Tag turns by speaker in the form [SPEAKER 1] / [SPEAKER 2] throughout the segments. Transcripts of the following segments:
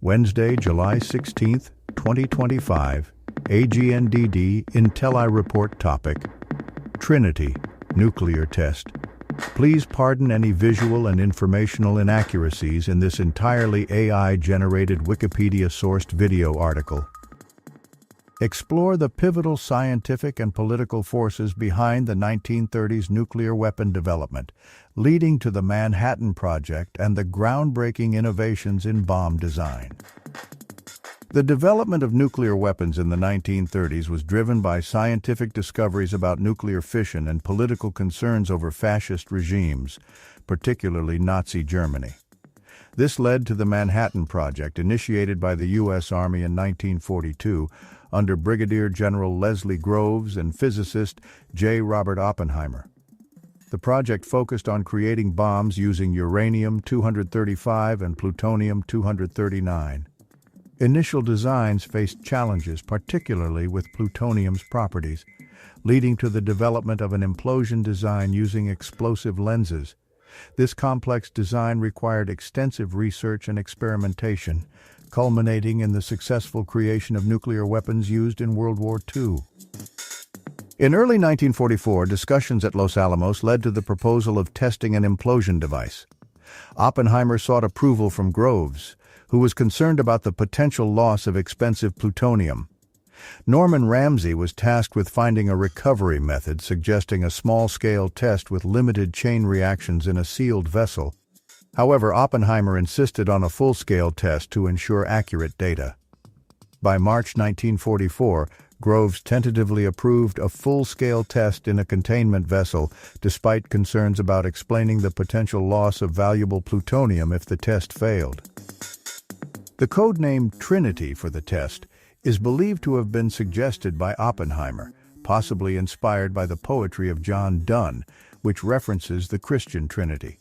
[SPEAKER 1] Wednesday, July 16, 2025, AGNDD intelliReport topic, Trinity, nuclear test. Please pardon any visual and informational inaccuracies in this entirely AI-generated Wikipedia-sourced video article. Explore the pivotal scientific and political forces behind the 1930s nuclear weapon development, leading to the Manhattan Project and the groundbreaking innovations in bomb design. The development of nuclear weapons in the 1930s was driven by scientific discoveries about nuclear fission and political concerns over fascist regimes, particularly Nazi Germany. This led to the Manhattan Project, initiated by the U.S. Army in 1942 under Brigadier General Leslie Groves and physicist J. Robert Oppenheimer. The project focused on creating bombs using uranium-235 and plutonium-239. Initial designs faced challenges, particularly with plutonium's properties, leading to the development of an implosion design using explosive lenses. This complex design required extensive research and experimentation, culminating in the successful creation of nuclear weapons used in World War II. In early 1944, discussions at Los Alamos led to the proposal of testing an implosion device. Oppenheimer sought approval from Groves, who was concerned about the potential loss of expensive plutonium. Norman Ramsey was tasked with finding a recovery method, suggesting a small-scale test with limited chain reactions in a sealed vessel. However, Oppenheimer insisted on a full-scale test to ensure accurate data. By March 1944, Groves tentatively approved a full-scale test in a containment vessel, despite concerns about explaining the potential loss of valuable plutonium if the test failed. The code name Trinity for the test is believed to have been suggested by Oppenheimer, possibly inspired by the poetry of John Donne, which references the Christian Trinity.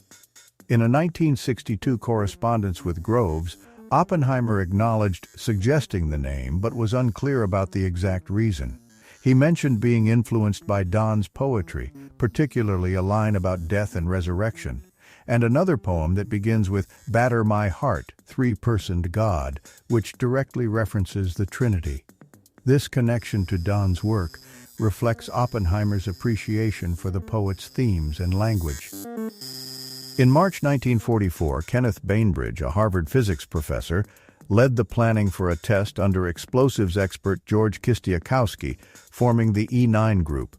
[SPEAKER 1] In a 1962 correspondence with Groves, Oppenheimer acknowledged suggesting the name but was unclear about the exact reason. He mentioned being influenced by Donne's poetry, particularly a line about death and resurrection, and another poem that begins with "Batter my heart, three-personed God," which directly references the Trinity. This connection to Donne's work reflects Oppenheimer's appreciation for the poet's themes and language. In March 1944, Kenneth Bainbridge, a Harvard physics professor, led the planning for a test under explosives expert George Kistiakowsky, forming the E9 group.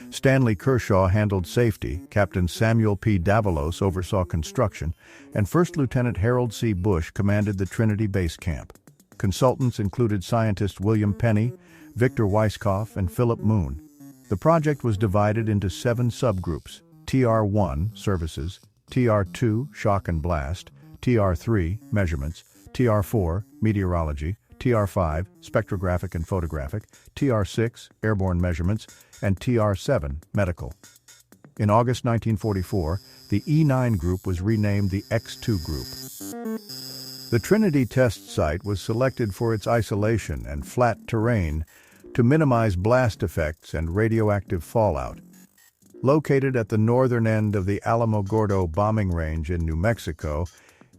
[SPEAKER 1] Stanley Kershaw handled safety, Captain Samuel P. Davalos oversaw construction, and First Lieutenant Harold C. Bush commanded the Trinity base camp. Consultants included scientists William Penny, Victor Weisskopf, and Philip Moon. The project was divided into 7 subgroups: TR1, services; TR2, shock and blast; TR3, measurements; TR4, meteorology; TR5, spectrographic and photographic; TR6, airborne measurements; and TR7, medical. In August 1944, the E9 group was renamed the X2 group. The Trinity test site was selected for its isolation and flat terrain to minimize blast effects and radioactive fallout. Located at the northern end of the Alamogordo bombing range in New Mexico,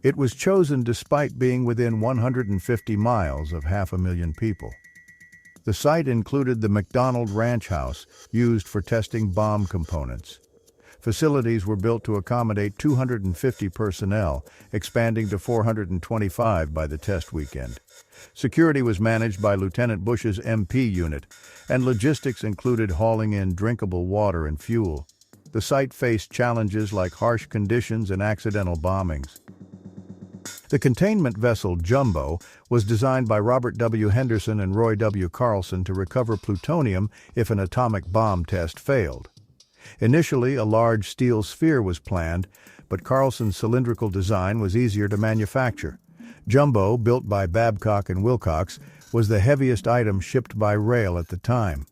[SPEAKER 1] it was chosen despite being within 150 miles of 500,000 people. The site included the McDonald Ranch House, used for testing bomb components. Facilities were built to accommodate 250 personnel, expanding to 425 by the test weekend. Security was managed by Lieutenant Bush's MP unit, and logistics included hauling in drinkable water and fuel. The site faced challenges like harsh conditions and accidental bombings. The containment vessel Jumbo was designed by Robert W. Henderson and Roy W. Carlson to recover plutonium if an atomic bomb test failed. Initially, a large steel sphere was planned, but Carlson's cylindrical design was easier to manufacture. Jumbo, built by Babcock and Wilcox, was the heaviest item shipped by rail at the time.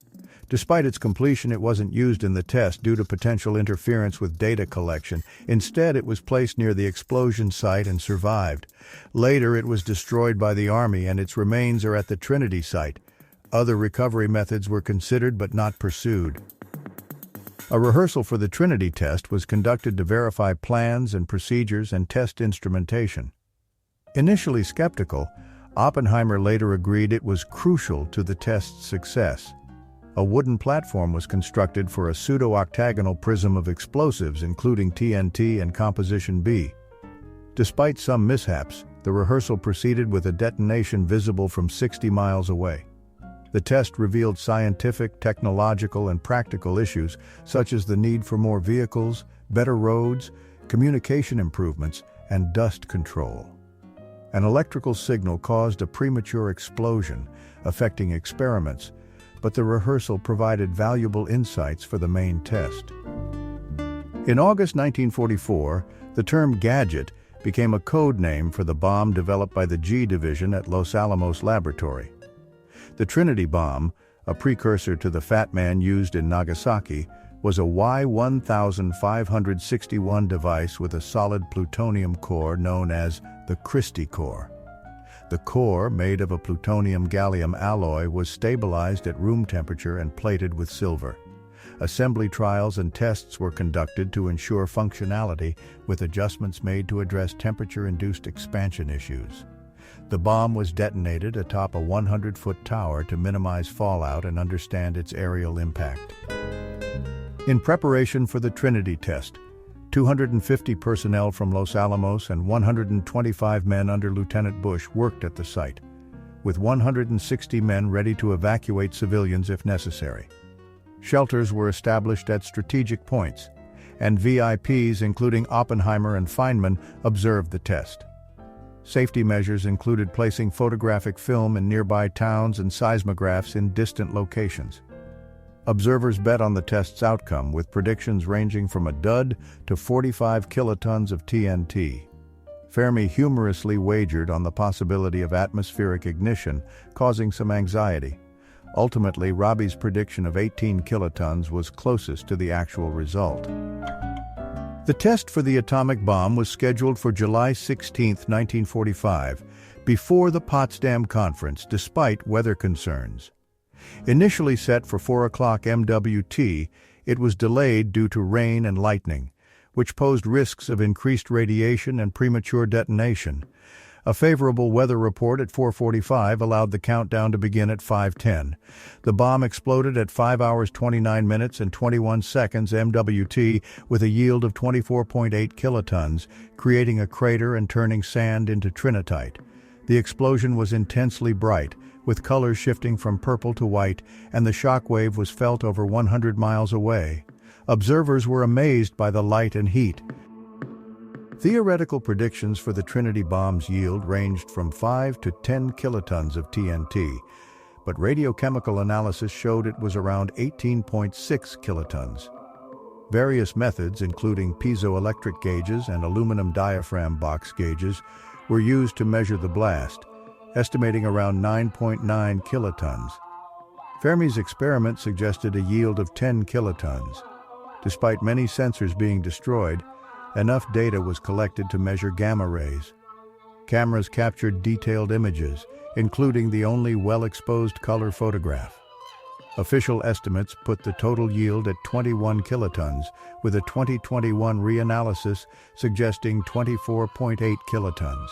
[SPEAKER 1] Despite its completion, it wasn't used in the test due to potential interference with data collection. Instead, it was placed near the explosion site and survived. Later, it was destroyed by the Army, and its remains are at the Trinity site. Other recovery methods were considered but not pursued. A rehearsal for the Trinity test was conducted to verify plans and procedures and test instrumentation. Initially skeptical, Oppenheimer later agreed it was crucial to the test's success. A wooden platform was constructed for a pseudo-octagonal prism of explosives including TNT and Composition B. Despite some mishaps, the rehearsal proceeded with a detonation visible from 60 miles away. The test revealed scientific, technological, and practical issues such as the need for more vehicles, better roads, communication improvements, and dust control. An electrical signal caused a premature explosion, affecting experiments, but the rehearsal provided valuable insights for the main test. In August 1944, the term gadget became a code name for the bomb developed by the G Division at Los Alamos Laboratory. The Trinity bomb, a precursor to the Fat Man used in Nagasaki, was a Y-1561 device with a solid plutonium core known as the Christie core. The core, made of a plutonium-gallium alloy, was stabilized at room temperature and plated with silver. Assembly trials and tests were conducted to ensure functionality, with adjustments made to address temperature-induced expansion issues. The bomb was detonated atop a 100-foot tower to minimize fallout and understand its aerial impact. In preparation for the Trinity test, 250 personnel from Los Alamos and 125 men under Lieutenant Bush worked at the site, with 160 men ready to evacuate civilians if necessary. Shelters were established at strategic points, and VIPs, including Oppenheimer and Feynman, observed the test. Safety measures included placing photographic film in nearby towns and seismographs in distant locations. Observers bet on the test's outcome, with predictions ranging from a dud to 45 kilotons of TNT. Fermi humorously wagered on the possibility of atmospheric ignition, causing some anxiety. Ultimately, Robbie's prediction of 18 kilotons was closest to the actual result. The test for the atomic bomb was scheduled for July 16, 1945, before the Potsdam Conference, despite weather concerns. Initially set for 4 o'clock MWT, it was delayed due to rain and lightning, which posed risks of increased radiation and premature detonation. A favorable weather report at 4:45 allowed the countdown to begin at 5:10. The bomb exploded at 5 hours 29 minutes and 21 seconds MWT with a yield of 24.8 kilotons, creating a crater and turning sand into trinitite. The explosion was intensely bright, with colors shifting from purple to white, and the shock wave was felt over 100 miles away. Observers were amazed by the light and heat. Theoretical predictions for the Trinity bomb's yield ranged from 5 to 10 kilotons of TNT, but radiochemical analysis showed it was around 18.6 kilotons. Various methods, including piezoelectric gauges and aluminum diaphragm box gauges, were used to measure the blast, estimating around 9.9 kilotons. Fermi's experiment suggested a yield of 10 kilotons. Despite many sensors being destroyed, enough data was collected to measure gamma rays. Cameras captured detailed images, including the only well-exposed color photograph. Official estimates put the total yield at 21 kilotons, with a 2021 reanalysis suggesting 24.8 kilotons.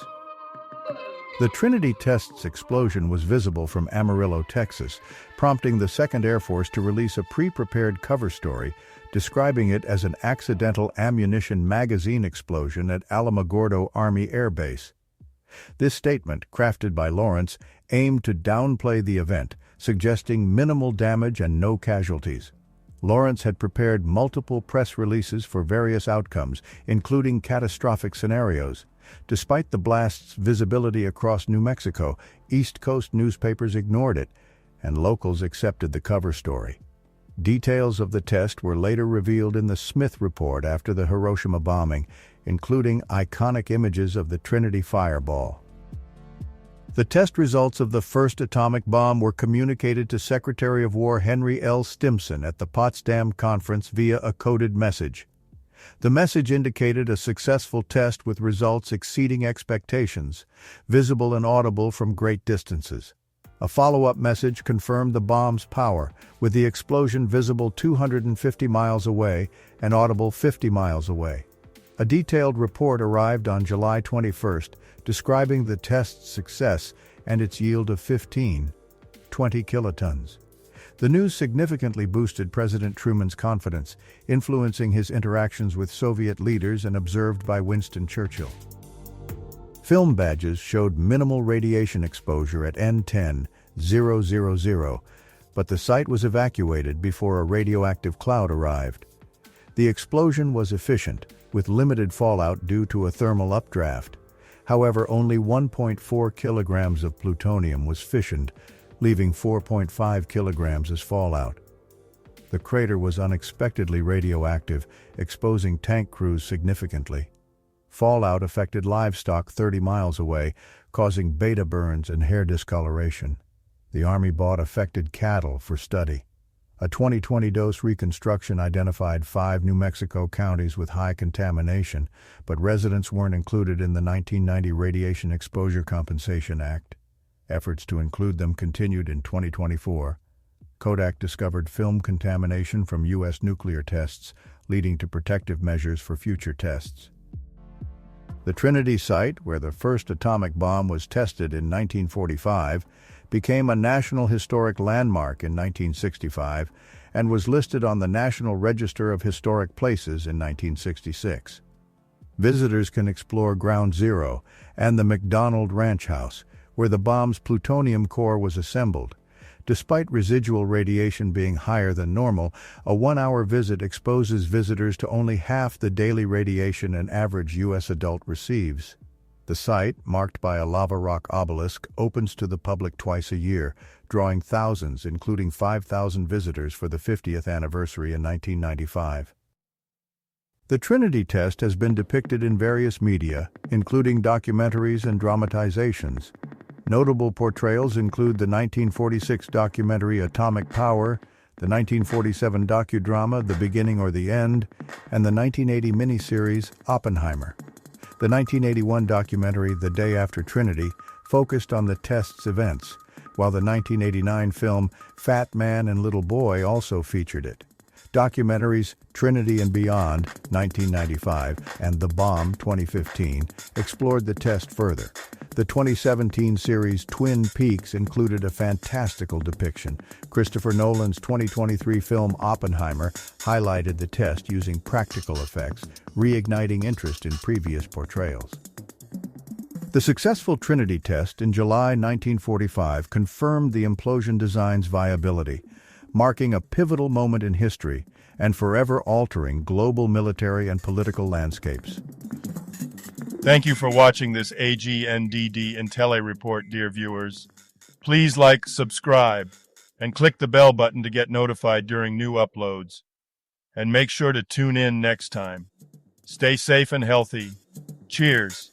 [SPEAKER 1] The Trinity test's explosion was visible from Amarillo, Texas, prompting the 2nd Air Force to release a pre-prepared cover story describing it as an accidental ammunition magazine explosion at Alamogordo Army Air Base. This statement, crafted by Lawrence, aimed to downplay the event, suggesting minimal damage and no casualties. Lawrence had prepared multiple press releases for various outcomes, including catastrophic scenarios. Despite the blast's visibility across New Mexico, East Coast newspapers ignored it, and locals accepted the cover story. Details of the test were later revealed in the Smith Report after the Hiroshima bombing, including iconic images of the Trinity fireball. The test results of the first atomic bomb were communicated to Secretary of War Henry L. Stimson at the Potsdam Conference via a coded message. The message indicated a successful test with results exceeding expectations, visible and audible from great distances. A follow-up message confirmed the bomb's power, with the explosion visible 250 miles away and audible 50 miles away. A detailed report arrived on July 21, describing the test's success, and its yield of 20 kilotons. The news significantly boosted President Truman's confidence, influencing his interactions with Soviet leaders and observed by Winston Churchill. Film badges showed minimal radiation exposure at N10-000, but the site was evacuated before a radioactive cloud arrived. The explosion was efficient, with limited fallout due to a thermal updraft. However, only 1.4 kilograms of plutonium was fissioned, leaving 4.5 kilograms as fallout. The crater was unexpectedly radioactive, exposing tank crews significantly. Fallout affected livestock 30 miles away, causing beta burns and hair discoloration. The Army bought affected cattle for study. A 2020 dose reconstruction identified 5 New Mexico counties with high contamination, but residents weren't included in the 1990 Radiation Exposure Compensation Act. Efforts to include them continued in 2024. Kodak discovered film contamination from U.S. nuclear tests, leading to protective measures for future tests. The Trinity site, where the first atomic bomb was tested in 1945, became a National Historic Landmark in 1965 and was listed on the National Register of Historic Places in 1966. Visitors can explore Ground Zero and the McDonald Ranch House, where the bomb's plutonium core was assembled. Despite residual radiation being higher than normal, a 1-hour visit exposes visitors to only half the daily radiation an average U.S. adult receives. The site, marked by a lava rock obelisk, opens to the public twice a year, drawing thousands, including 5,000 visitors for the 50th anniversary in 1995. The Trinity test has been depicted in various media, including documentaries and dramatizations. Notable portrayals include the 1946 documentary Atomic Power, the 1947 docudrama The Beginning or the End, and the 1980 miniseries Oppenheimer. The 1981 documentary The Day After Trinity focused on the test's events, while the 1989 film Fat Man and Little Boy also featured it. Documentaries Trinity and Beyond, 1995, and The Bomb, 2015, explored the test further. The 2017 series Twin Peaks included a fantastical depiction. Christopher Nolan's 2023 film Oppenheimer highlighted the test using practical effects, reigniting interest in previous portrayals. The successful Trinity test in July 1945 confirmed the implosion design's viability, marking a pivotal moment in history and forever altering global military and political landscapes.
[SPEAKER 2] Thank you for watching this AGNDD intelliReport, dear viewers. Please like, subscribe, and click the bell button to get notified during new uploads. And make sure to tune in next time. Stay safe and healthy. Cheers.